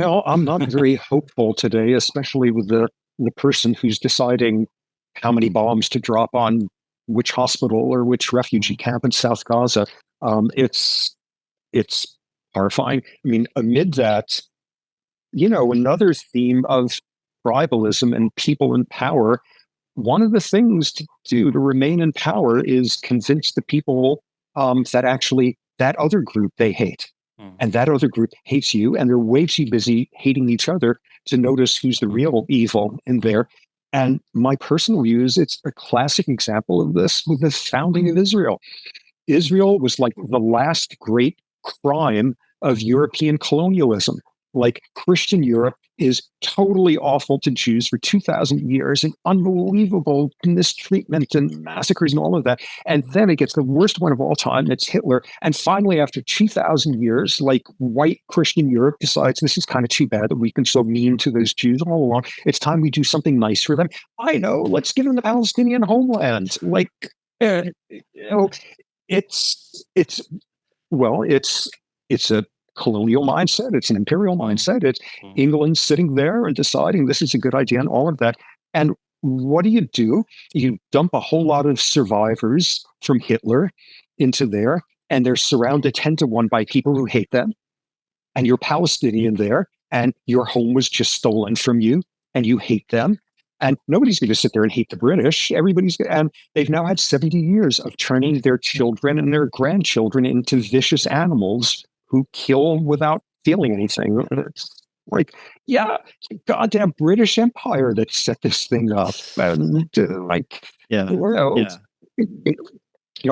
Well, I'm not very hopeful today, especially with the person who's deciding how many bombs to drop on which hospital or which refugee camp in South Gaza. It's horrifying. I mean, amid that, another theme of tribalism and people in power. One of the things to do to remain in power is convince the people that actually that other group they hate. Mm. And that other group hates you, and they're way too busy hating each other to notice who's the real evil in there. And my personal view is it's a classic example of this with the founding of Israel. Israel was like the last great crime of European colonialism. Like Christian Europe is totally awful to Jews for 2,000 years and unbelievable mistreatment and massacres and all of that. And then it gets the worst one of all time. It's Hitler. And finally, after 2,000 years, like white Christian Europe decides this is kind of too bad that we've been so mean to those Jews all along. It's time we do something nice for them. I know, let's give them the Palestinian homeland. Like, you know, it's well, it's a colonial mindset. It's an imperial Mm. mindset. It's Mm. England sitting there and deciding this is a good idea and all of that. And what do? You dump a whole lot of survivors from Hitler into there, and they're surrounded 10 to 1 by people who hate them. And you're Palestinian there, and your home was just stolen from you, and you hate them. And nobody's going to sit there and hate the British. And they've now had 70 years of turning their children and their grandchildren into vicious animals who kill without feeling anything. It's like, yeah, goddamn British Empire that set this thing up. And Yeah. Yeah.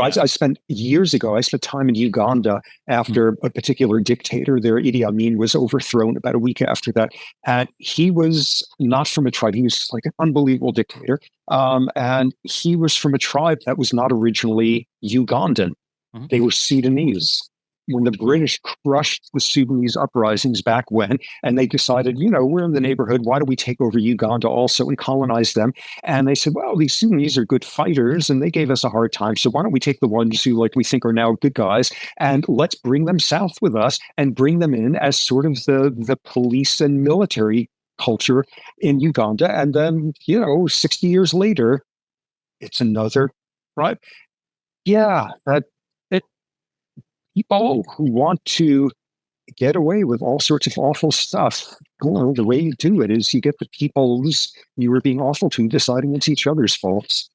I Yeah. spent years ago, I spent time in Uganda Mm. after a particular dictator there, Idi Amin, was overthrown about a week after that. And he was not from a tribe. He was like an unbelievable dictator. And he was from a tribe that was not originally Ugandan. Mhm. They were Sudanese. When the British crushed the Sudanese uprisings back when, and they decided, we're in the neighborhood, why don't we take over Uganda also and colonize them? And they said, well, these Sudanese are good fighters and they gave us a hard time. So why don't we take the ones who like we think are now good guys and let's bring them south with us and bring them in as sort of the police and military culture in Uganda. And then, 60 years later, it's another right. Yeah, that it people who want to get away with all sorts of awful stuff. The way you do it is you get the people you were being awful to deciding it's each other's faults.